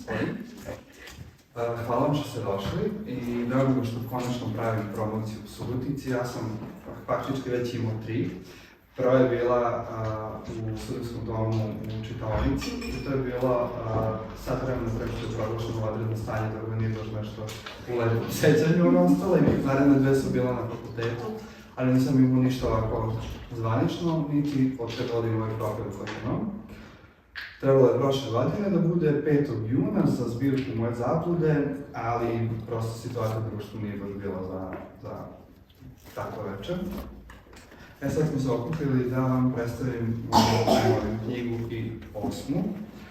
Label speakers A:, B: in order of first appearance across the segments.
A: gospodin. Hvala vam što ste došli i drago mi što konačno pravim promociju u Subotici. Ja sam faktički već imao 3. Prva je bila u Studentskom domu u čitaonici i to je bila sad vremena preko što je proglašeno vanredno stanje, tako da nije baš nešto u lepom sećanju ono ostalo i naredne 2 su bila na fakultetu, ali nisam imao ništa ovako zvanično, niti od te godine ovaj profil koji imam. Trebalo je prošle godine da bude 5. juna za zbirku Moje zablude, ali prosto situacija u društvu nije baš bila za tako večer. Sad smo se okupili da vam predstavim moju knjigu i 8.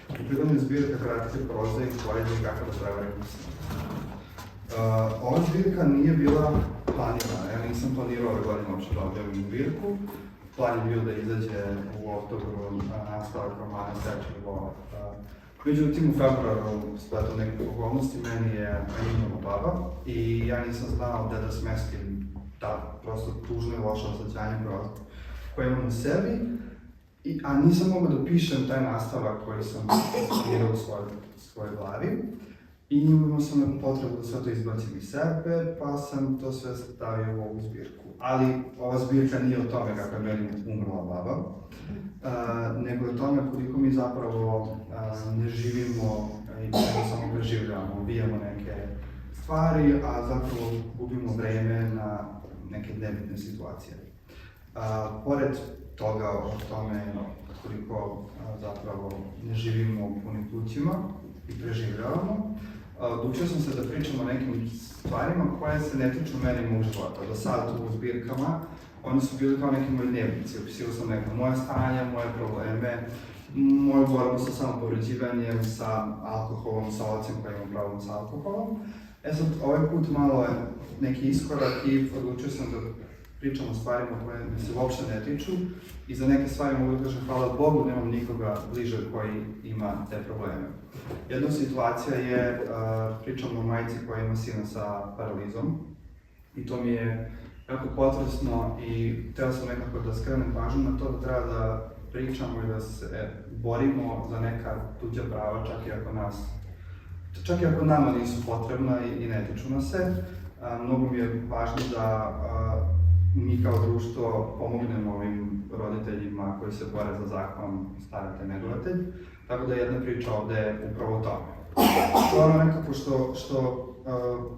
A: U pitanju je zbirka Karakter, proza i poezija kako da prevarim misli. Ova zbirka nije bila planirana, ja nisam planirao ove godine uopšte da objavim zbirku. Plan je bio da izađe u oktobru nastavak romana Sečni vola. Međutim, u februaru, spletom nekih okolnosti, meni je imala baba i ja nisam znao gde da smestim ta prosto tužna i loša osjećanja koje imam u sebi, a nisam mogao da pišem taj nastavak koji sam planirao u svojoj glavi. I imao sam potrebu da sve to izbacim iz sebe, pa sam to sve stavio u ovu zbirku. Ali ova zbirka nije o tome kako je meni umrla baba, nego o tome koliko mi zapravo ne živimo i samo preživljamo, ubijamo neke stvari, a zapravo gubimo vreme na neke nebitne situacije. Pored toga o tome koliko zapravo ne živimo punim plućima i preživljavamo, odlučio sam se da pričam o nekim stvarima koje se ne tiču mene i mog života. Do sad u zbirkama oni su bili kao neki moji dnevnici, opisivao sam neka moja stanja, moje probleme, moju borbu sa samopovređivanjem, sa alkoholom, sa ocem koji imam problem sa alkoholom. Sad, ovaj put malo je neki iskorak i odlučio sam da pričam o stvarima koje mi se uopšte ne tiču i za neke stvari mogu da kažem hvala Bogu, nemam nikoga bliže koji ima te probleme. Jedna situacija je, pričam o majici koja ima sina sa paralizom i to mi je jako potresno i hteo sam nekako da skrenem pažnju na to da treba da pričamo i da se borimo za neka tuđa prava, čak i ako nama nisu potrebna i ne tiču nas se. Mnogo mi je važno da mi kao društvo pomognemo ovim roditeljima koji se bore za zakon staratelj negovatelj, tako da jedna priča ovde je upravo o tome. To je ono nekako što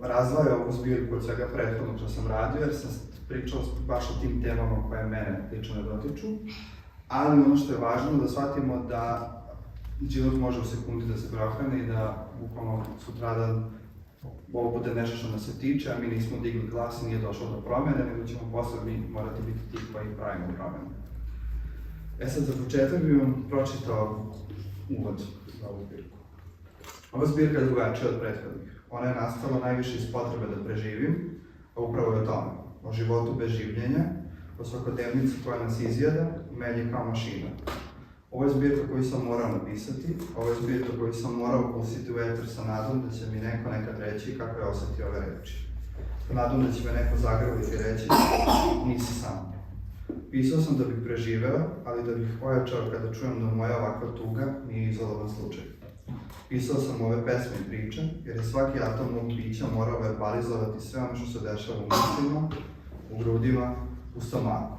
A: razdvaja ovu zbirku od svega prethodnog što sam radio, jer sam pričao baš o tim temama koje mene lično ne dotiču, ali ono što je važno da shvatimo da život može u sekundi da se preokrene i da bukvalno sutradan ovo bude nešto što nas se tiče, a mi nismo digli glas i nije došlo do promene, nego ćemo posle mi morati biti ti koji pravimo promene. Sad za početak bih vam pročitao uvod za ovu zbirku. Ova zbirka je drugačija od prethodnih. Ona je nastala najviše iz potrebe da preživim, a upravo je o tome. O životu bez življenja, o svakodnevnici koja nas izjeda, melje kao mašina. Ovo je zbirka koju sam morao napisati, ovo je zbirka koju sam morao pustiti u eter sa nadom da će mi neko nekad reći kako je osetio ove reči. Sa nadom da će me neko zagrliti i reći, nisi sam. Pisao sam da bih preživeo, ali da bih ojačao kada čujem da moja ovakva tuga nije izolovan slučaj. Pisao sam ove pesme i priče, jer je svaki atom mog bića morao verbalizovati sve ono što se dešava u mislima, u grudima, u stomaku.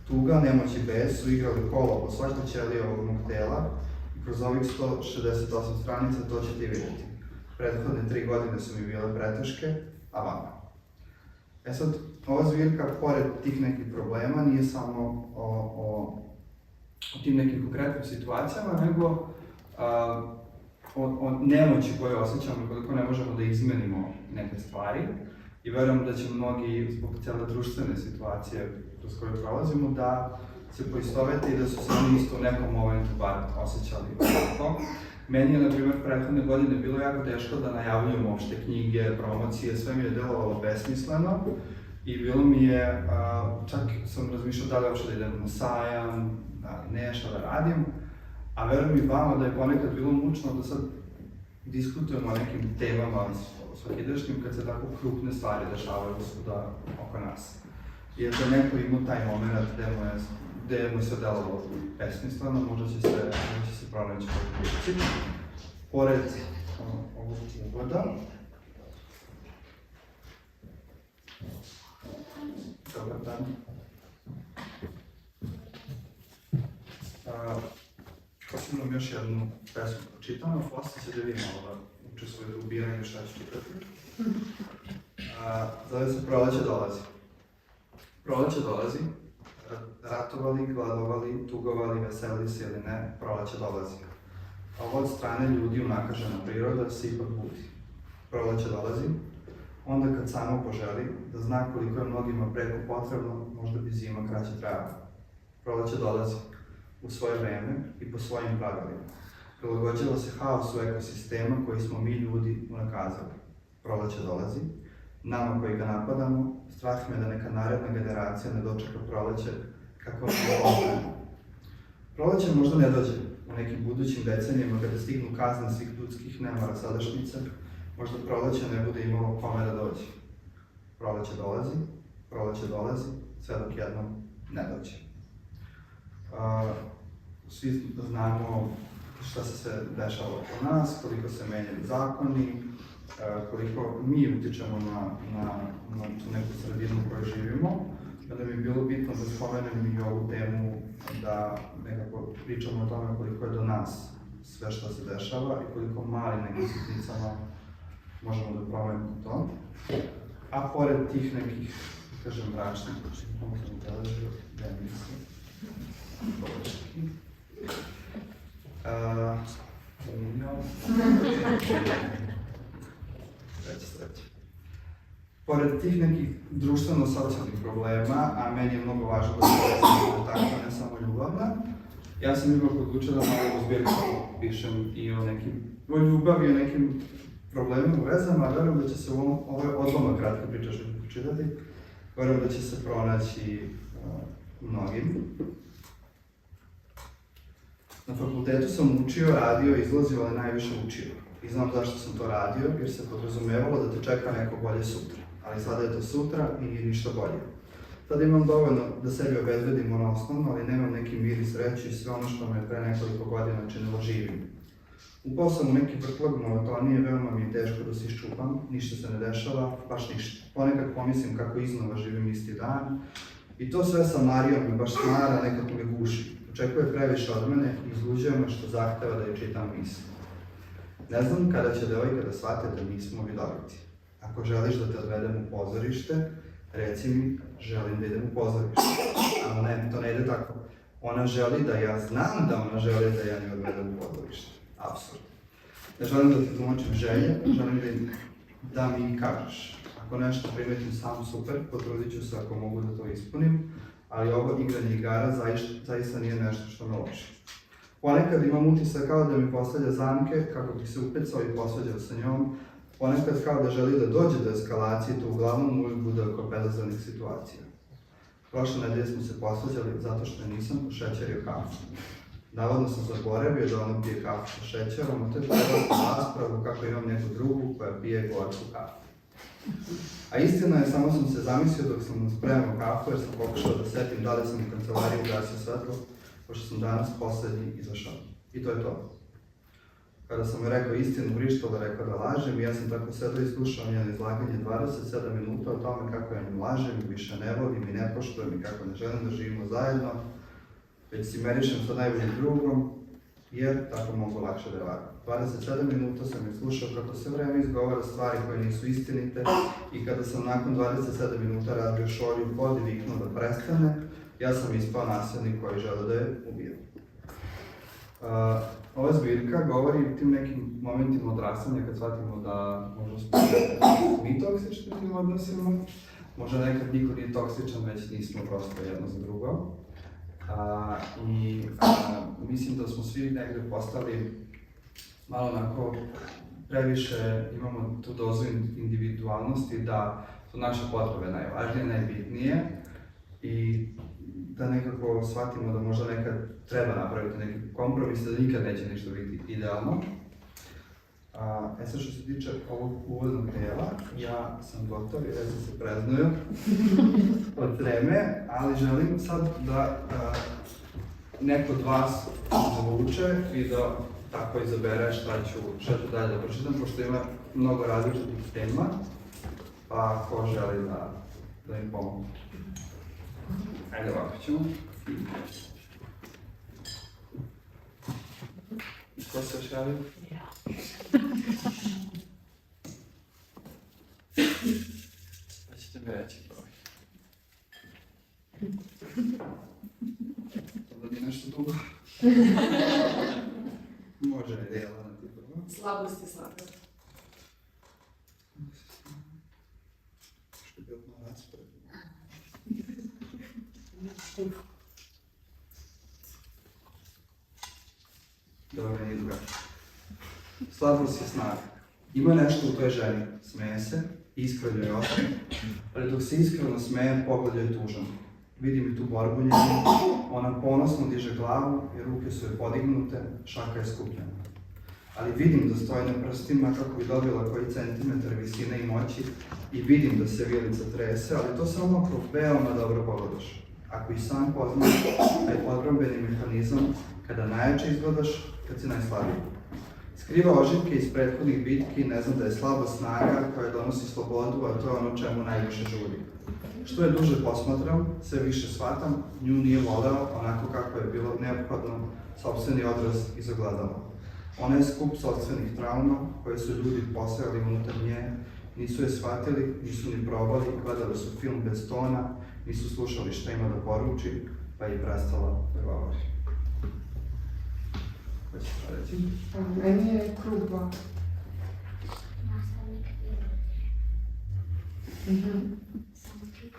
A: Tuga, nemoć i bes su igrali kolo po svašta ćelije ovog mog tela i kroz ovih 168 stranica to ćete i vidjeti. Prethodne 3 godine su mi bile preteške, a vama. Sad, ova zbirka, pored tih nekih problema, nije samo o tim nekim konkretnim situacijama, nego o nemoći koju osjećamo koliko ne možemo da izmenimo neke stvari. I verujem da će mnogi, zbog cijele društvene situacije kroz koju prolazimo, da se poistovete i da su se oni isto u nekom momentu bar osjećali tako. Meni je, na primjer, prethodne godine bilo jako teško da najavljujem uopšte knjige, promocije, sve mi je delovalo besmisleno i bilo mi je, čak sam razmišljao da li uopšte da idem na sajam, da ne, šta da radim, a verujem i vama da je ponekad bilo mučno da sad diskutujemo o nekim temama svakidašnjim kad se tako krupne stvari dešavaju svuda oko nas. I ako neko imao taj moment gde mu je sve delovalo besmisleno, možda će se pronaći u priči. Pored ovog uvoda. Dobar dan. Hoću nam još jednu pesmu pročitamo, posle će da vi malo učestvujete u biranju šta ću čitati. Zove se Proleće dolazi. Proleće dolazi, ratovali, gladovali, tugovali, veselili se ili ne, proleće dolazi. A ovo od strane ljudi unakažena priroda se ipak budi. Proleće dolazi, onda kad samo poželi, da zna koliko je mnogima preko potrebno, možda bi zima kraće trajala. Proleće dolazi, u svoje vreme i po svojim pravilima. Prilagođava se haosu ekosistema koji smo mi ljudi unakazali. Proleće dolazi, nama koji ga napadamo, strah me da neka naredna generacija ne dočeka proleće kako mi je ostavljeno. Proleće možda ne dođe u nekim budućim decenijama kada stignu kazne svih ljudskih nemara sadašnjica, možda proleće ne bude imalo kome da dođe. Proleće dolazi, sve dok jednom ne dođe. Svi znamo šta se sve dešava oko nas, koliko se menjaju zakoni, koliko mi utičemo na tu neku sredinu u kojoj živimo. Onda mi je bilo bitno da spomenem i ovu temu, da nekako pričamo o tome koliko je do nas sve što se dešava i koliko malim nekim sitnicama možemo da promenimo to. A pored tih nekih, kažem, mračnih, pored tih nekih društveno-socijalnih problema, a meni je mnogo važno da se takva, ne samo ljubavna, ja sam ipak odlučio da malo u zbirku pišem i o ljubavi i o nekim problemima u vezama, a verujem da će se u ovoj odloma kratka priča što ću pročitati, verujem da će se pronaći mnogim. Na fakultetu sam učio, radio, izlazio, ali najviše učio. I znam zašto sam to radio, jer se podrazumevalo da te čeka neko bolje sutra. Ali sada je to sutra i ništa bolje. Sada imam dovoljno da sebi obezbedim ono osnovno, ali nemam neki mir i sreću i sve ono što me pre nekoliko godina činilo živim. Upao sam u neki vrtlog monotonije, veoma mi je teško da se iščupam, ništa se ne dešava, baš ništa. Ponekad pomislim kako iznova živim isti dan i to sve sa Marijom me baš smara, nekako me guši. Očekuje previše od mene i izluđuje me što zahteva da joj čitam misli. Ne znam kada će devojka da shvate da nismo vidoviti. Ako želiš da te odvedem u pozorište, reci mi, želim da idem u pozorište. Ali ne, to ne ide tako. Ona želi da ja znam da ona želi da ja nju odvedem u pozorište. Apsurd. Ne želim da ti tumačim želje, želim da mi kažeš. Ako nešto primetim sam, super, potrudit ću se ako mogu da to ispunim, ali ovo igranje igara zaista nije nešto što me loši. Ponekad imam utisak kao da mi postavlja zamke kako bih se upecao i posvađao sa njom, ponekad kao da želi da dođe do eskalacije, to uglavnom uvijek bude oko bezazlenih situacija. Prošle nedelje smo se posvađali zato što nisam pošećerio kafu. Navodno sam zaboravio da ona pije kafu sa šećerom, a to je prelazna raspravu kako imam neku drugu koja pije gorku kafu. A istina je, samo sam se zamislio dok sam spremao kafu jer sam pokušao da setim da li sam u kancelariji ugasio svetlo, pošto sam danas poslednji izašao. I to je to. Kada sam joj rekao istinu, vrištala rekao da lažem i ja sam tako sedao i slušao njeno izlaganje 27 minuta o tome kako ja nju lažem i više ne volim i ne poštujem i kako ne želim da živimo zajedno, već si merišem sa najboljim drugom, jer tako mogu lakše da varam. 27 minuta sam je slušao kako sve vreme izgovara stvari koje nisu istinite i kada sam nakon 27 minuta razbio šolju u pod i viknuo da prestane, ja sam ispao nasilnik koji žele da je ubije. Ova zbirka govori o tim nekim momentima odrastanja kad shvatimo da možda smo mi toksični u tim odnosima, možda nekad niko nije toksičan, već nismo prosto jedno za drugo. Mislim da smo svi negde postali malo onako previše, imamo tu dozu individualnosti da su naše potrebe najvažnije, najbitnije i da nekako shvatimo da možda nekad treba napraviti neki kompromis, da nikad neće ništa biti idealno. Sad što se tiče ovog uvodnog dela, ja sam gotov i već sam se preznojio od vreme, ali želim sad da neko od vas zavuče i da tako izabere šta ću dalje da pročitam, pošto ima mnogo različitih tema, pa ko želi da im pomogu. Ajde, ovako ćemo. Ko se još javio?
B: Ja.
A: Pa ćete mi reći broj. To da mi je nešto dugo. Može li dela na ti prvo?
B: Slabosti svaka.
A: Što je bilo na rasporedu. Dobro, meni je drugačije. Slabost je snaga. Ima nešto u toj ženi, smeje se, iskreno je oči, ali dok se iskreno smeje, pogled joj je tužan. Vidim i tu borbu njenu, ona ponosno diže glavu i ruke su joj podignute, šaka je skupljena. Ali vidim da stoji na prstima kako bi dobila koji centimetar visine i moći i vidim da se vilica trese, ali to samo ako veoma dobro pogledaš. Ako i sam poznaš taj odbrambeni mehanizam kada najjače izgledaš, kad si najslabiji. Skriva ožiljke iz prethodnih bitki, ne znam da je slaba snaga koja donosi slobodu, a to je ono čemu najviše žuri. Što je duže posmatram, sve više shvatam, nju nije voleo onako kako je bilo neophodno sopstveni odraz iz ogledala. Ona je skup sopstvenih trauma koje su ljudi posejali unutar nje, nisu je shvatili, nisu ni probali, gledali su film bez tona, nisu slušali šta ima da poruči, pa je prestala da govori. Ko će to reći?
B: Meni je krug 2.
C: Nastavnik samo čita.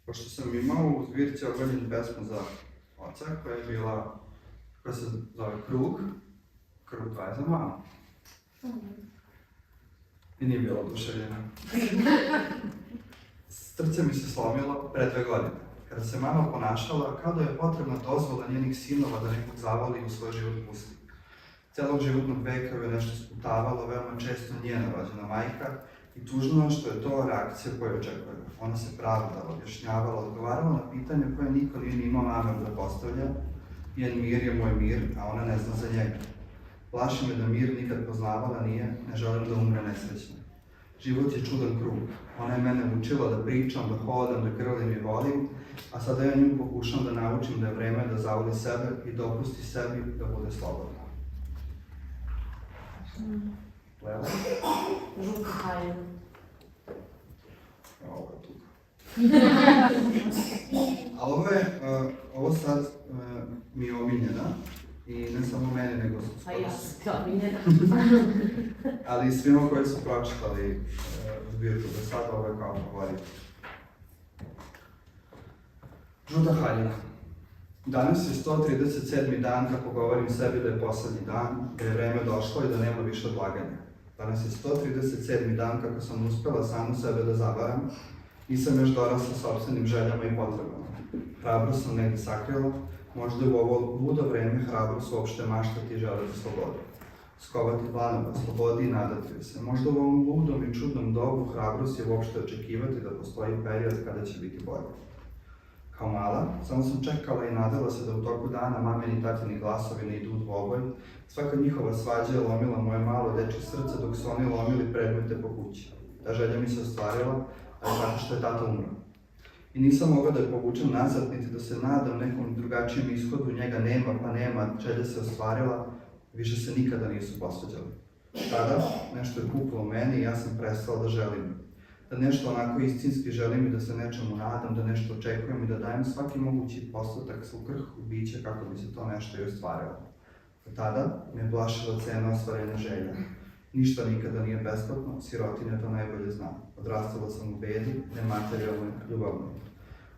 A: Pošto sam imao u zbirci Ogoljen pesmu za oca, koja je bila, koja se zove Krug 2 je za mamu. I nije bila oduševljena. Srce mi se slomilo pre 2 godine, kada se mama ponašala kao da je potrebna dozvola njenih sinova da nekog zavoli u svoj život pusti. Celog životnog veka je nešto sputavalo, veoma često njena rođena majka, i tužno što je to reakcija koju očekuje. Ona se pravdala, objašnjavala, odgovarala na pitanja koje niko nije ni imao nameru da postavlja. Njen mir je moj mir, a ona ne zna za njega. Plaši me da mir nikad poznavala nije, ne želim da umre nesrećna. Život je čudan krug. Ona je mene učila da pričam, da hodam, da grlim i volim, a sada ja nju pokušam da naučim da je vreme da zavoli sebe i dopusti sebi da bude slobodna. Leo?
B: Žuka haljina.
A: Ovo je tuga. A ovo sad mi je omiljena. I ne samo meni, nego
B: A ja sam kao miljena.
A: ali i svima koji su pročitali zbirku do sada, ovo je kao favorit. Žuta haljina. Danas je 137. dan kako govorim sebi da je poslednji dan, da je vreme došlo i da nema više odlaganja. Danas je 137. dan kako sam uspela samu sebe da zavaram, nisam još dorasla sopstvenim željama i potrebama. Hrabro sam negdje sakrila, možda u ovo ludo vreme hrabrost uopšte maštati i želeti slobodu. Skovati planova, slobodi i nadati se. Možda u ovom ludom i čudnom dobu hrabrost je uopšte očekivati da postoji period kada će biti bolje. Kao mala, samo sam čekala i nadala se da u toku dana mamini i tatini glasovi ne idu u dvoboj. Svaka njihova svađa je lomila moje malo dečje srce dok su oni lomili predmete po kući. Ta želja mi se ostvarila, ali tako što je tata umro. I nisam mogla da je povučem nazad, niti da se nadam nekom drugačijem ishodu, njega nema pa nema, želja se ostvarila, više se nikada nisu posvađali. Tada nešto je puklo u meni i ja sam prestala da želim. Da nešto onako istinski želim i da se nečemu nadam, da nešto očekujem i da dajem svaki mogući postotak svog krhkog bića kako bi se to nešto i ostvarilo. Od tada me je plašila cena ostvarenja želja. Ništa nikada nije besplatno, sirotinja to najbolje zna. Odrastala sam u bedi, nematerijalnoj, ljubavnoj.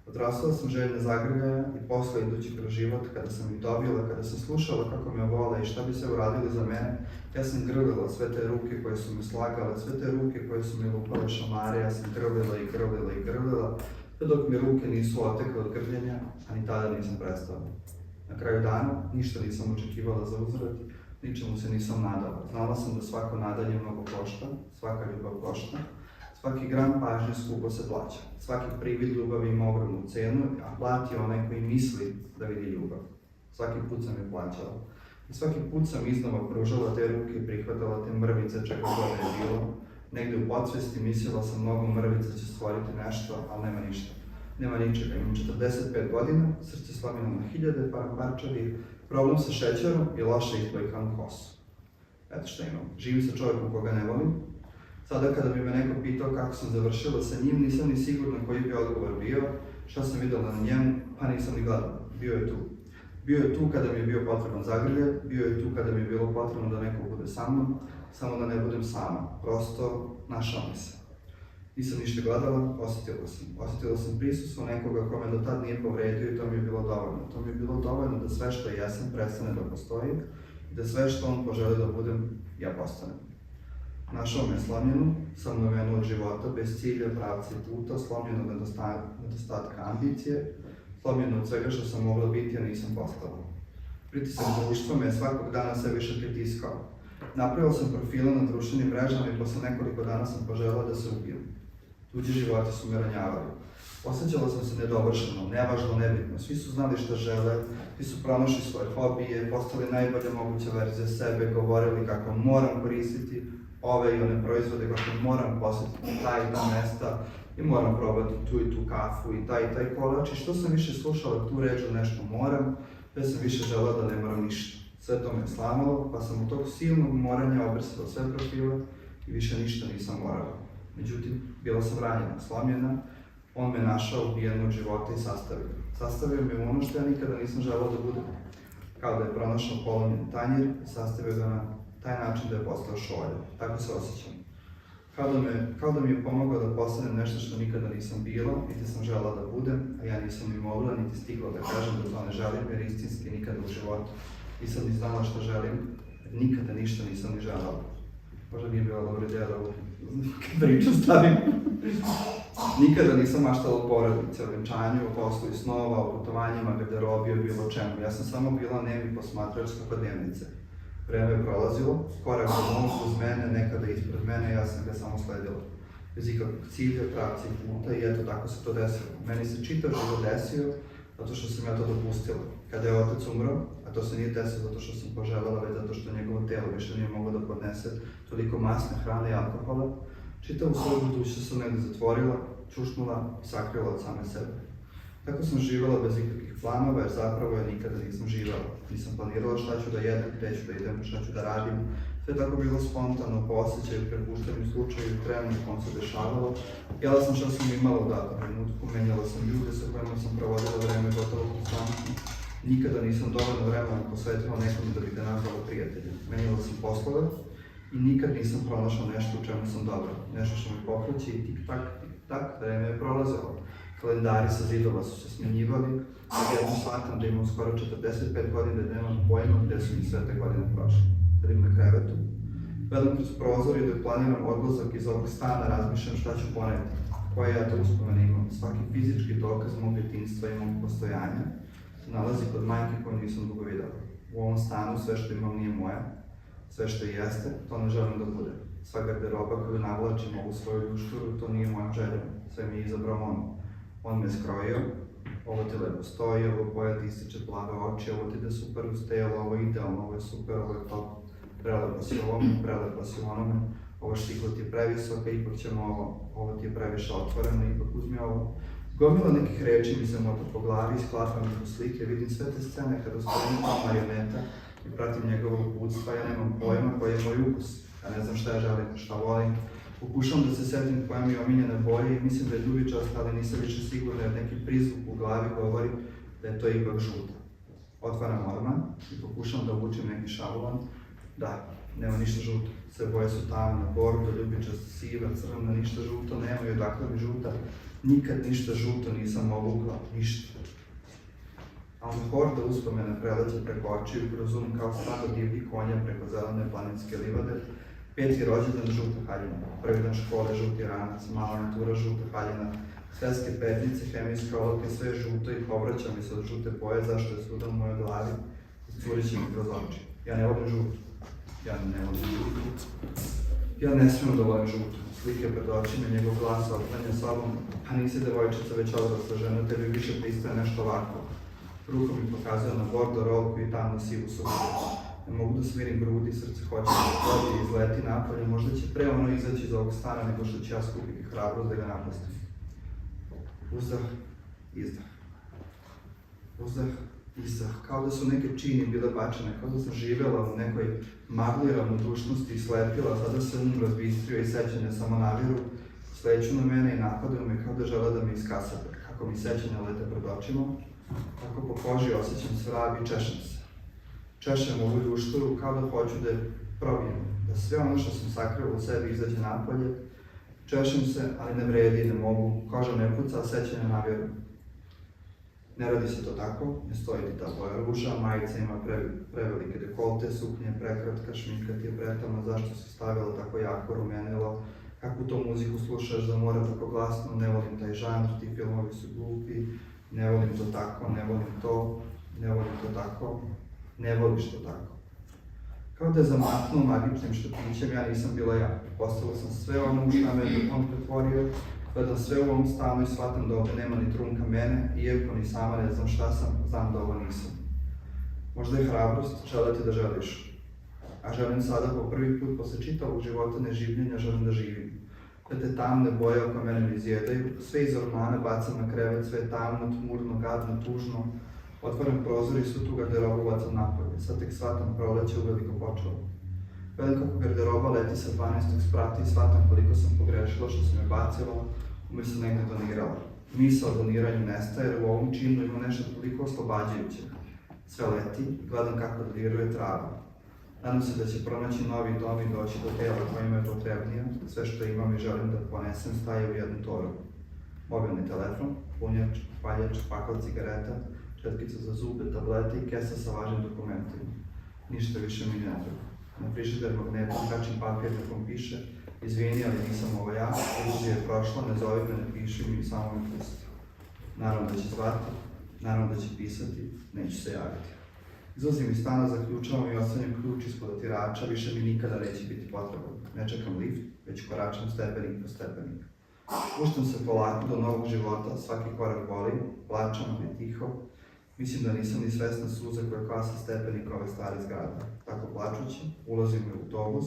A: Odrastala sam željna zagrljaja i posle idući kroz život, kada sam ih dobila, kada sam slušala kako me vole i šta bi se uradili za mene, ja sam grlila sve te ruke koje su me slagale, sve te ruke koje su mi lupale šamare, ja sam grlila i grlila i grlila, te dok mi ruke nisu otekle od grljenja, a ni tada nisam prestala. Na kraju dana ništa nisam očekivala za uzvrat, ničemu se nisam nadala. Znala sam da svako nadanje mnogo košta, svaka ljubav košta, Svaki gram pažnje skupo se plaća. Svaki privid ljubavi ima ogromnu cenu, a plati onaj koji misli da vidi ljubav. Svaki put sam je plaćala. I svaki put sam iznova pružala te ruke i prihvatala te mrvice čega god je bilo. Negde u podsvesti mislila sam mnogo mrvica će stvoriti nešto, ali nema ništa. Nema ničega. Imam 45 godina, srce slomljeno na hiljade parčevi, problem sa šećerom i loše izbojkan kosu. Eto šta imam. Živim sa čovjekom koga ne volim. Sada kada bi me neko pitao kako sam završila sa njim, nisam ni sigurna koji bi odgovor bio, šta sam videla na njemu, pa nisam ni gledala. Bio je tu. Bio je tu kada mi je bio potreban zagrljaj, bio je tu kada mi je bilo potrebno da neko bude sa mnom, samo da ne budem sama. Prosto, našao mi se. Nisam ništa gledala, osjetila sam. Osjetila sam prisustvo nekoga ko me do tad nije povredio i to mi je bilo dovoljno. To mi je bilo dovoljno da sve što jesam prestane da postoji i da sve što on poželi da budem, ja postanem. Našao me slomljenu, samnovenu od života, bez cilja, pravca i puta, slomljenu od nedostatka ambicije, slomljenu od svega što sam mogla biti, a nisam postala. Pritisak društva me je svakog dana sve više pritiskao. Napravila sam profile na društvenim mrežama i posle nekoliko dana sam poželjela da se ubijem. Tuđi životi su me ranjavali. Osjećala sam se nedovršeno, nevažno, nebitno. Svi su znali šta žele, svi su pronašli svoje hobije, postali najbolje moguće verzije sebe, govorili kako moram koristiti ove i one proizvode, kako moram posjetiti ta i ta mesta i moram probati tu i tu kafu i taj kolač. I što sam više slušala tu reč da nešto moram, ja sam više želela da ne moram ništa. Sve to me slamalo, pa sam u tog silnog moranja obrisala sve profile i više ništa nisam morala. Međutim, bila sam ranjena, slomljena, on me našao ubijena od života i sastavio. Sastavio me u ono što ja nikada nisam želela da budem. Kao da je pronašao polomljen tanjir i sastavio ga na taj način da je postao šolja. Tako se osjećam. Kao da mi je pomogao da postanem nešto što nikada nisam bila, niti sam želela da budem, a ja nisam ni mogla, niti stigla da kažem da to ne želim, jer istinski nikada u životu nisam ni znala šta želim, nikada ništa nisam ni želela. Možda nije bila dobra ideja da ovu priču stavim. Nikada nisam maštala o porodici, o venčanju, o poslu i snova, o putovanjima, garderobi, o bilo čemu. Ja sam samo bila nemi posmatrač svakodnevnice. Vreme je prolazilo, korak za mnom uz mene, nekada ispred mene, ja sam ga samo sledila. Bez ikakvog cilja, pravca i puta i eto tako se to desilo. Meni se čitav život desio zato što sam ja to dopustila. Kada je otac umro, a to se nije desilo zato što sam poželjela, već zato što njegovo telo više nije moglo da podnese toliko masne hrane i alkohola, čitavu svoju budućnost sam negdje zatvorila, čušnula i sakrila od same sebe. Tako sam živjela bez ikakvih planova, jer zapravo ja nikada nisam živjela. Nisam planirala šta ću da jedem, gde ću da idem, šta ću da radim. Sve tako bilo spontano, po osjećaju, prepuštenim slučaju, trenutkom se dešavalo. Jela sam šta sam imala u datom trenutku, menjala sam ljude sa kojima sam provodila vreme gotovo konstantno. Nikada nisam dovoljno vremena posvetila nekom da bi ga nazvala prijateljem. Menjala sam poslove i nikad nisam pronašla nešto u čemu sam dobra. Nešto što me pokreće i tik-tak, vreme je prolazilo. Kalendari sa zidova su se smenjivali, a jednom shvatam da imam skoro 45 godina i da nemam pojma gde su mi sve te godine prošle. Sedim na krevetu, gledam kroz prozor i dok planiram odlazak iz ovog stana, razmišljam šta ću poneti, koje ja to uspomene imam. Svaki fizički dokaz mog djetinjstva i mog postojanja se nalazi kod majke koju nisam dugo videla. U ovom stanu sve što imam nije moje, sve što jeste, to ne želim da bude. Sva garderoba koju navlačim ovu svoju ljušturu, to nije moja želja, sve mi je izabrao on. On me skrojio, ovo ti lepo stoji, ovo boja ti ističe plave oči, ovo ti ide super uz telo, ovo je idealno, ovo je super, ovo je top. Prelepa si ovome, prelepa si onome, ovo štiklo ti je previsoka, ipak ćemo ovo ti je previše otvoreno, ipak uzmi ovo. Gomila nekih reči mi se mota po glavi, sklapam ih u slike, vidim sve te scene kada stojim kao marioneta i pratim njegovog uputstva, ja nemam pojma koji je moj ukus, ja ne znam šta ja želim, šta volim. Pokušavam da se setim koja mi je omiljena boja i mislim da je ljubičasta, ali nisam više sigurna jer neki prizvuk u glavi govori da je to ipak žuta. Otvaram orman i pokušavam da obučem neki šablon. Da, nema ništa žuto. Sve boje su tamne, bordo, ljubičasta, siva, crvena, ništa žuto nema i odakle mi žuta. Nikad ništa žuto nisam obukla, ništa. A on horda uspomena preleće preko očiju kroz um kao stado divljih konja preko zelene planetske livade. 5. rođendan žuta haljina, prvi dan škole žuti ranac, mala natura žuta haljina, svetske petnice, hemijske olovke, sve je žuto i povraća mi se od žute boje, zašto je svuda u mojoj glavi, iscuriće mi kroz oči. Ja ne volim žuto. Ja ne volim žuto. Ja ne smijem da volim žuto. Slike pred očima, njegov glas otklanjao sobom, a nisi devojčica već odrasla žena, tebi više pristaje nešto ovako. Rukom mi pokazuje na bordo rolku i tamno sivu suku. Ne mogu da smirim grudi, srce hoće da vodi i izleti napolje, možda će pre ono izaći iz ovog stana nego što će ja skupiti hrabrost da ga napustim. Uzdah, izdah. Uzdah, izdah. Kao da su neke čini bile bačene, kao da sam živjela u nekoj magli ravnodušnosti i slepila, sada se razbistrio i sećanje samo naviru, sleću na mene i napadaju me kao da žele da me iskasape. Kako mi sećanja lete pred očima, tako po koži osjećam svrav i češem se. Češem ovu ljušturu kao da hoću da je probijem, da sve ono što sam sakrila u sebi izađe napolje. Češem se, ali ne vredi, ne mogu, koža ne puca, a sećanja naviru. Ne radi se to tako, ne stoji ti ta boja ruža, majica ima prevelike dekolte, suknje prekratka, šminka ti je pretamna, zašto si stavila tako jako rumenilo, kakvu to muziku slušaš da mora tako glasno, ne volim taj žanr, ti filmovi su glupi, ne volim to tako, ne volim to, ne volim to tako, ne voliš to tako. Kao da je zamatnuo magičnim štapićem, ja nisam bila ja. Postala sam sve ono u šta me on pretvorio, gledam sve u ovom stanu i shvatam da ovdje nema ni trunka mene, iako ni sama ne znam šta sam, znam da ovo nisam. Možda je hrabrost želeti da želiš. A želim sada po prvi put posle čitavog života neživljenja želim da živim. Da te tamne boje oko mene ne izjedaju, sve iz ormana bacam na krevet, sve je tamno, tmurno, gadno, tužno. Otvaram prozor i svu tu garderobu bacam napolje. Sad tek shvatam proleće uveliko počelo. Velim kako garderoba leti sa 12. sprata i shvatam koliko sam pogrešila što sam je bacila, umjesto negdje donirala. Misao o doniranju nestaje jer u ovom činu ima nešto toliko oslobađajuće. Sve leti i gledam kako dodiruje travu. Nadam se da će pronaći novi dom i doći do tela kojima je potrebnija. Sve što imam i želim da ponesem staje u jednu torbu. Mobilni telefon, punjač, paljač, pakao cigareta, četkica za zube, tablete i kesa sa važnim dokumentima. Ništa više mi ne treba. Na frižider magnetom kačim papir na kom piše: izvini, ali nisam ovo ja, iluzija je prošla, ne zovi me, ne piši mi, samo me pusti. Naravno da će zvati, naravno da će pisati, neću se javiti. Izlazim iz stana, zaključavam i ostavljam ključ ispod otirača, više mi nikada neće biti potreban. Ne čekam lift, već koračam stepenik po stepenik. Puštam se polako do novog života, svaki korak boli, plačam, ali tiho. Mislim da nisam ni svesna suze koje klasa stepenik ove stare zgrade. Tako plačući, ulazim u autobus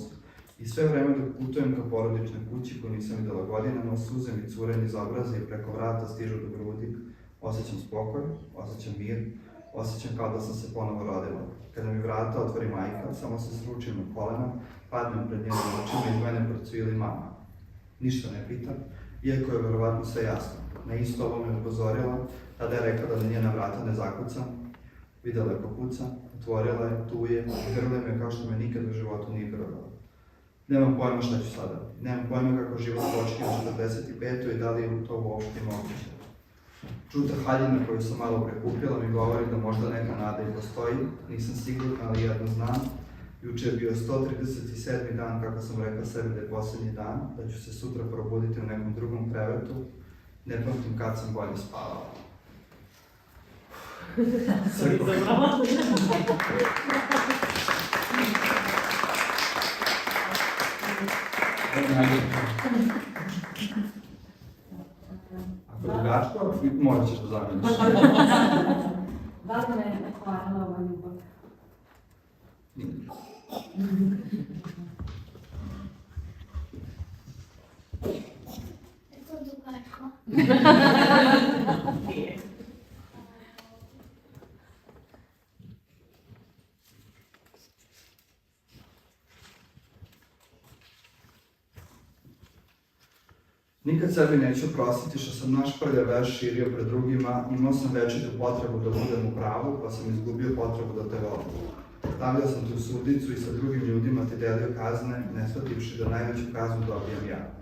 A: i sve vreme dok putujem ka porodičnoj kući koju nisam videla godinama, suze mi cure iz obraza i preko vrata stižu do grudi. Osjećam spokoj, osjećam mir, osjećam kao da sam se ponovo rodila. Kada mi vrata otvori majka, samo se sručim na kolena, padnem pred njenim očima i iz mene procvili mama. Ništa ne pitam, iako je verovatno sve jasno. Na isto ovo me upozorila, tada je rekla da njena vrata ne zakucam. Videla je pokuca, otvorila je, tu je, grle me kao što me nikad u životu nije grlala. Nemam pojma šta ću sada, nemam pojma kako život počinje u 45. i da li je to uopšte moguće. Žuta haljina koju sam malo prekupila mi govori da možda neka nada i postoji, nisam sigurna, ali jedno znam. Juče je bio 137. dan kako sam rekla sebi da je posljednji dan, da ću se sutra probuditi u nekom drugom krevetu. Ne pamtim kad sam bolje spavala. Sve ako drugačko, morat ćeš da zameniš.
B: Da li me hvala ova ljubav?
C: Je to dugačko?
A: Nikad sebi neću oprostiti što sam naš prljav veš širio pred drugima, imao sam večitu potrebu da budem u pravu, pa sam izgubio potrebu da te volim. Stavljao sam te u sudnicu i sa drugim ljudima te delio kazne, ne shvativši da najveću kaznu dobijem ja.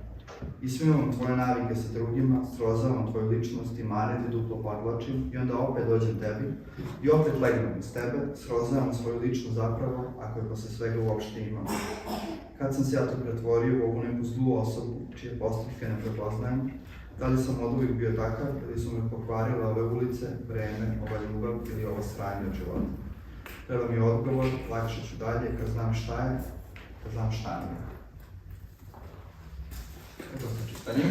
A: Ismijavam tvoje navike sa drugima, srozavam tvoju ličnost i mane te duplo podvlačim i onda opet dođem tebi i opet legnem uz tebe, srozavam svoju ličnost zapravo, ako je posle svega uopšte imam. Kad sam se ja to pretvorio u ovu neku zlu osobu, čije postupke ne prepoznajem, da li sam od uvijek bio takav ili su me pokvarile ove ulice, vreme, ova ljubav ili ovo sranje od života. Treba mi odgovor, lakše ću dalje kad znam šta je, kad znam šta nije. dosta čitanje.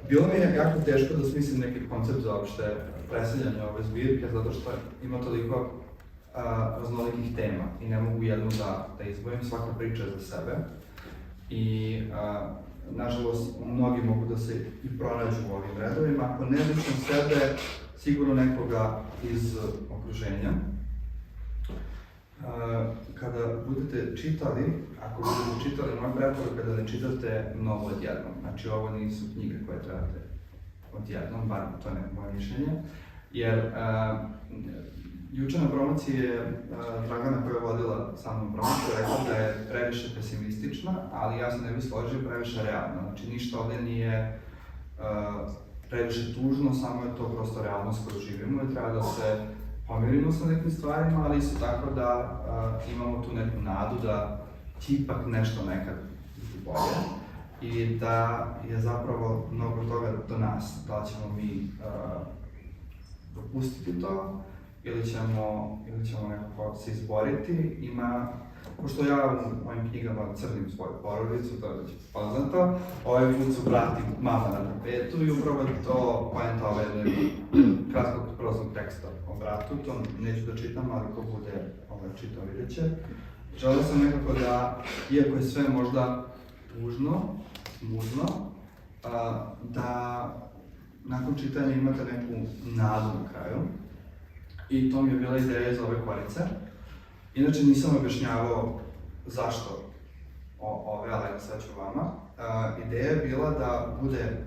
A: Bilo mi je jako teško da smislim neki koncept za uopšte predstavljanje ove zbirke, zato što ima toliko raznolikih tema i ne mogu jednu da izbojim, svaka priča je za sebe. I nažalost, mnogi mogu da se i pronađu u ovim redovima. Ako ne lično sebe, sigurno nekoga iz okruženja. Kada budete čitali, ako budete čitali moje preporuke da ne čitate mnogo odjednom. Znači, ovo nisu knjige koje trebate odjednom, bar to je moje mišljenje. Jer juče na promociji je Dragana koja je vodila sa mnom promociju rekla da je previše pesimistična, ali ja se ne bih složio previše realno. Znači, ništa ovdje nije previše tužno, samo je to prosto realnost koju živimo i treba da se pomirimo sa nekim stvarima, ali isto tako da imamo tu neku nadu da će ipak nešto nekad biti bolje i da je zapravo mnogo toga do nas, da li ćemo mi dopustiti to ili ćemo nekako se izboriti. Pošto ja u mojim knjigama crnim svoju porodicu, to je već poznato, ovaj put su brat i mama na tapetu i upravo to poenta ove kratkog proznog teksta o bratu, to neću da čitam, ali ko bude čitao vidjet će. Želeo sam nekako da, iako je sve možda tužno, mužno, da nakon čitanja imate neku nadu na kraju. I to mi je bila ideja iz ove korice. Inače nisam objašnjavao zašto ove, ali sad ću vama. Ideja je bila da bude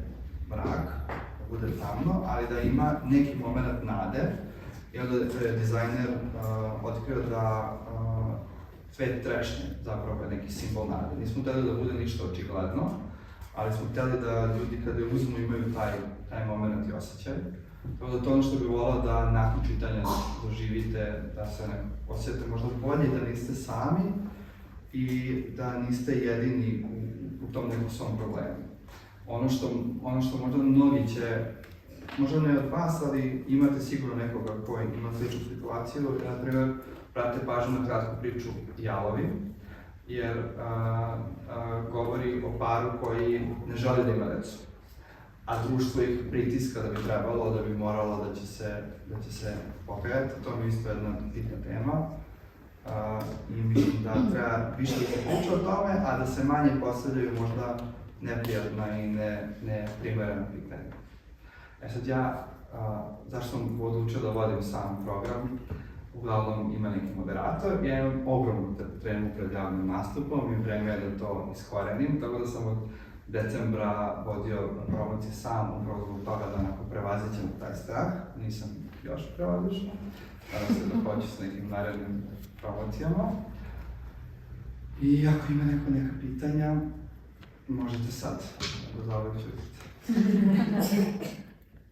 A: mrak, da bude tamno, ali da ima neki moment nade. I onda je dizajner otkrio da cvet trešnje zapravo je neki simbol nade. Nismo hteli da bude ništa očigledno, ali smo hteli da ljudi kada je uzmu imaju taj moment i osjećaj. Tako da to ono što bih volao da nakon čitanja doživite, da se osjetite možda bolje, da niste sami i da niste jedini u tom nekom svom problemu. Ono što možda mnogi će, možda ne od vas, ali imate sigurno nekoga koji ima sličnu situaciju. Na primjer, pratite pažnju na kratku priču Jalovi, jer govori o paru koji ne želi da ima decu. A društvo ih pritiska da bi trebalo, da bi moralo da će se pokajati. To mi je isto jedna bitna tema. I mislim da treba više da se priča o tome, a da se manje postavljaju možda neprijatna i neprimerena pitanja. Sad ja, zašto sam odlučio da vodim sam program? Uglavnom ima neki moderator, ja imam ogromnu tremu pred javnim nastupom i vreme je da to iskorenim, tako da sam od decembra vodio promociju sam, upravo zbog toga da onako prevazićem taj strah. Nisam još prevazišao, nadam se da hoću s nekim narednim promocijama. I ako ima neka pitanja, možete sad, ako za uvek čutite.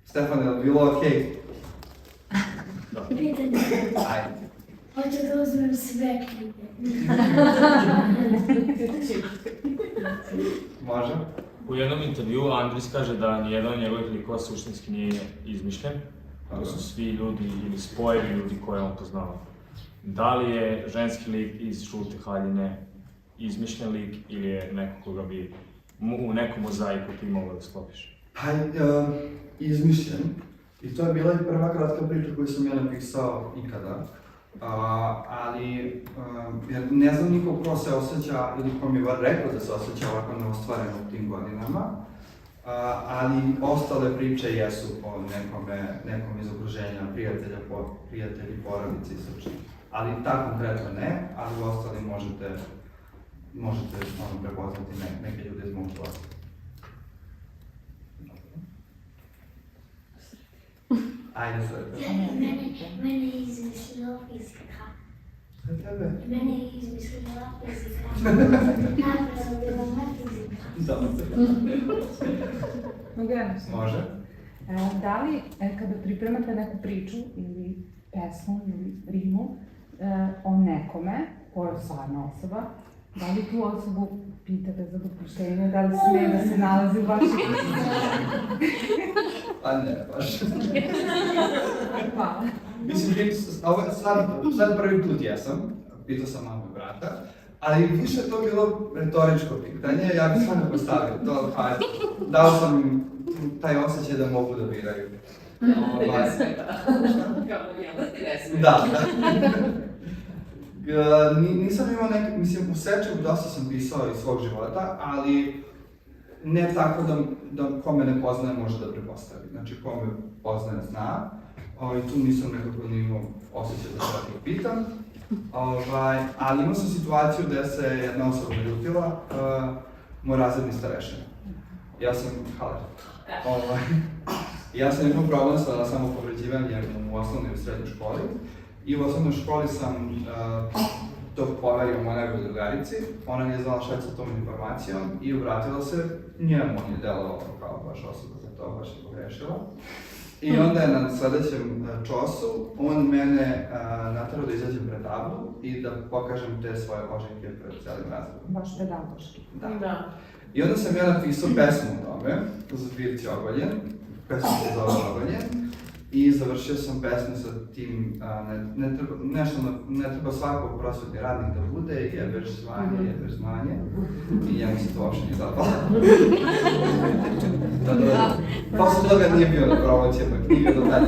A: Stefan, je li bilo okej?
C: Pitanje.
A: Ajde.
C: Hoću da uzmem sve knjige.
A: Može?
D: U jednom intervjuu Andris kaže da nijedan od njegovih likova suštinski nije izmišljen. To su svi ljudi ili spojevi ljudi koje on poznava. Da li je ženski lik iz Žute haljine izmišljen lik ili je neko koga bi u nekom mozaiku ti mogao da sklopiš?
A: Izmišljen. I to je bila i prva kratka priča koju sam ja napisao ikada. Ali ne znam niko ko se osjeća ili ko mi je rekao da se osjeća ovako neostvareno u tim godinama, ali ostale priče jesu o nekom iz okruženja, prijatelji, porodice i sl. Ali ta konkretno ne, ali u ostali možete prepoznati neke ljude iz mog života. Ajde sve.
C: Mene je izmislila fizika.
A: Tebe?
C: Mene je izmislila fizika. Napravo bila fizika.
A: Može.
E: Da li, kada pripremate neku priču ili pesmu ili rimu o nekome, koja je stvarna osoba, da li tu osobu pitate za dopuštenje, da li smije da se nalazi u vašoj knjizi?
A: Pa ne, baš.
E: Hvala.
A: Mislim, sad prvi put jesam, pitao sam mamu i brata, Ali više je to bilo retoričko pitanje, ja bih samo postavio to, dao sam im taj osjećaj da mogu da biraju. Da. Nisam imao neki, mislim, u Sečevu dosta sam pisao iz svog života, ali ne tako da ko me ne poznaje može da prepostavi. Znači, ko me poznaje zna. Tu nisam nekako ni imao osjećaj da treba ih pitam. Ali imao sam situaciju gde se jedna osoba naljutila, moj razredni starešina. Ja sam haler. Ja sam imao problem sa samopovređivanjem u osnovnoj i srednjoj školi. I u osnovnoj školi sam to poverio mojoj najboljoj drugarici. Ona nije znala šta je sa tom informacijom i obratila se njemu, on je delovao kao baš osoba za to, baš je pogrešila. I onda je na sledećem času on mene naterao da izađem pred tablu i da pokažem te svoje ožiljke pred celim razredom.
E: Baš pedagoški.
A: Da. I onda sam ja napisao pesmu o tome, u zbirci Ogoljen, pesmu se zove Ogoljen, i završio sam pesmu sa tim, ne treba svako prosvetni radnik da bude, jebeš zvanje, i njemu se to uopšte nije dopalo. Posle toga nije bio na promocijama knjiga do tada.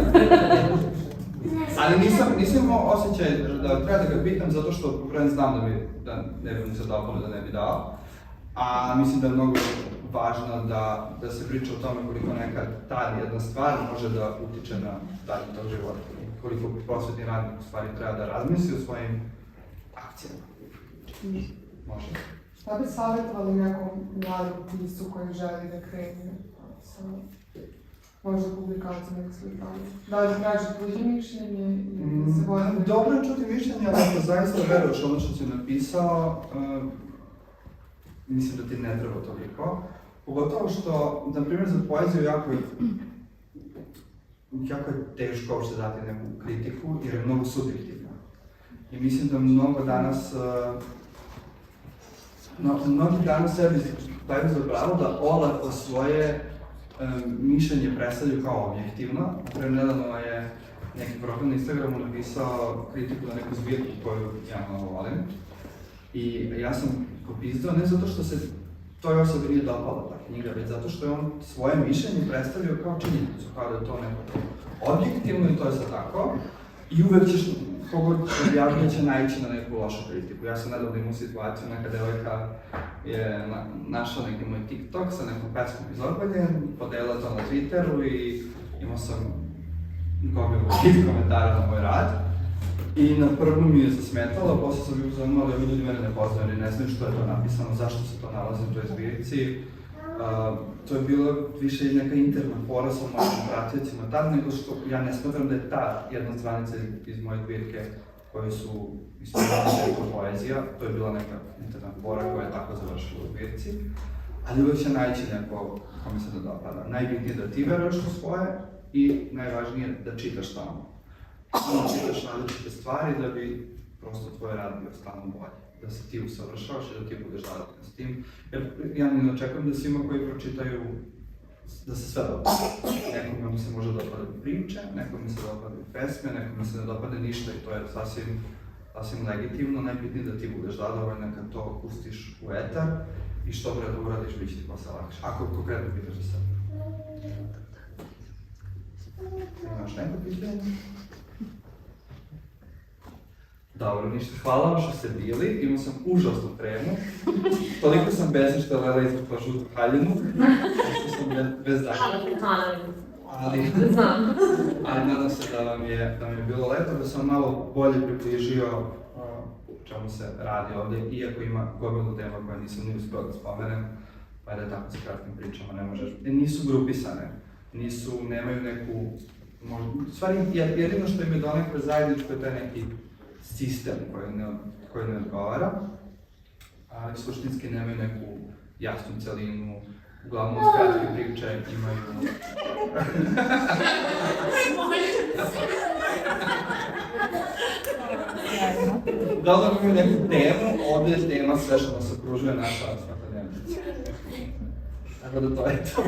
A: Ali nisam imao osjećaj da treba da ga pitam zato što prven znam da ne bi mi se dopalo, da ne bi dao. A mislim da je mnogo važno da se priča o tome koliko nekad ta jedna stvar može da utiče na dalje tog života. Koliko prosvetni radnik u stvari treba da razmisli o svojim akcijama. Može.
F: Šta bi savjetovali nekom mladom pisu koji želi da krene sa možda publikacijom nekog svojih radnje? Da li traži tuđe mišljenje ili da se boja?
A: Dobro je čuti mišljenje, ali ako zaista veruješ ono što si napisao, mislim da ti ne treba toliko. Pogotovo što, na primjer, za poeziju jako je teško uopšte dati neku kritiku jer je mnogo subjektivna. I mislim da mnogi danas sebi daju za pravo da olako svoje mišljenje predstavljaju kao objektivno. Naprimjer, nedavno je neki profil na Instagramu napisao kritiku na neku zbirku koju ja malo volim. I ja sam popizdao ne zato što se toj osobi nije dopala ta knjiga, već zato što je on svoje mišljenje predstavio kao činjenicu, kao da je to neko objektivno i to je sad tako. I uvek ćeš, kogod objavljuje će naići na neku lošu kritiku. Ja sam nedavno imao situaciju, neka devojka je našla neki moj TikTok sa nekom pesmom iz Ogoljen, podelila to na Twitteru i imao sam gomilu hit komentara na moj rad. I na prvu mi je zasmetalo, a posle sam bih uzmano da ljudi mene ne poznaju, jer ne znaju što je to napisano, zašto se to nalazi u toj zbirci. To je bilo više neka interna fora sa mojim pratiocima tad, nego što ja ne smatram da je ta jedna stranica iz moje zbirke koje su ispunjene kao poezija, to je bila neka interna fora koja je tako završila u zbirci. Ali uvek će naći neko kome se ne dopada. Najbitnije je da ti veruješ u svoje i najvažnije da čitaš tamo. Samo čitaš različite stvari da bi prosto tvoj rad bio stalno bolji. Da se ti usavršavaš i da ti budeš zadovoljan s tim. Jer ja ne očekujem da svima koji pročitaju da se sve dopada. Nekome se može dopadati priče, nekome se dopadaju pesme, nekome se ne dopade ništa i to je sasvim legitimno. Najbitnije da ti budeš zadovoljan kad to pustiš u etar i što pre da uradiš, bit će ti posle lakše. Ako konkretno pitaš za sebe. Imaš neko pitanje? Dobro, ništa. Hvala vam što ste bili, imao sam užasnu tremu. Toliko sam besan što je Lela izvukla žutu haljinu. Što sam bez dakle. Ali nadam se da vam je bilo lepo, da sam malo bolje približio o čemu se radi ovde, iako ima gomilu tema koja nisam ni uspeo da spomenem, pa da tako sa kratkim pričama ne možeš. Nisu grupisane, nemaju neku, stvari, jedino što im je donekle zajedničko je taj neki sistem koji ne odgovara, ali suštinski nemaju neku jasnu celinu, uglavnom kratke priče imaju... Uglavnom imaju neku temu, ovdje je tema sve što nas okružuje naša svakodnevnica. Tako da to je to.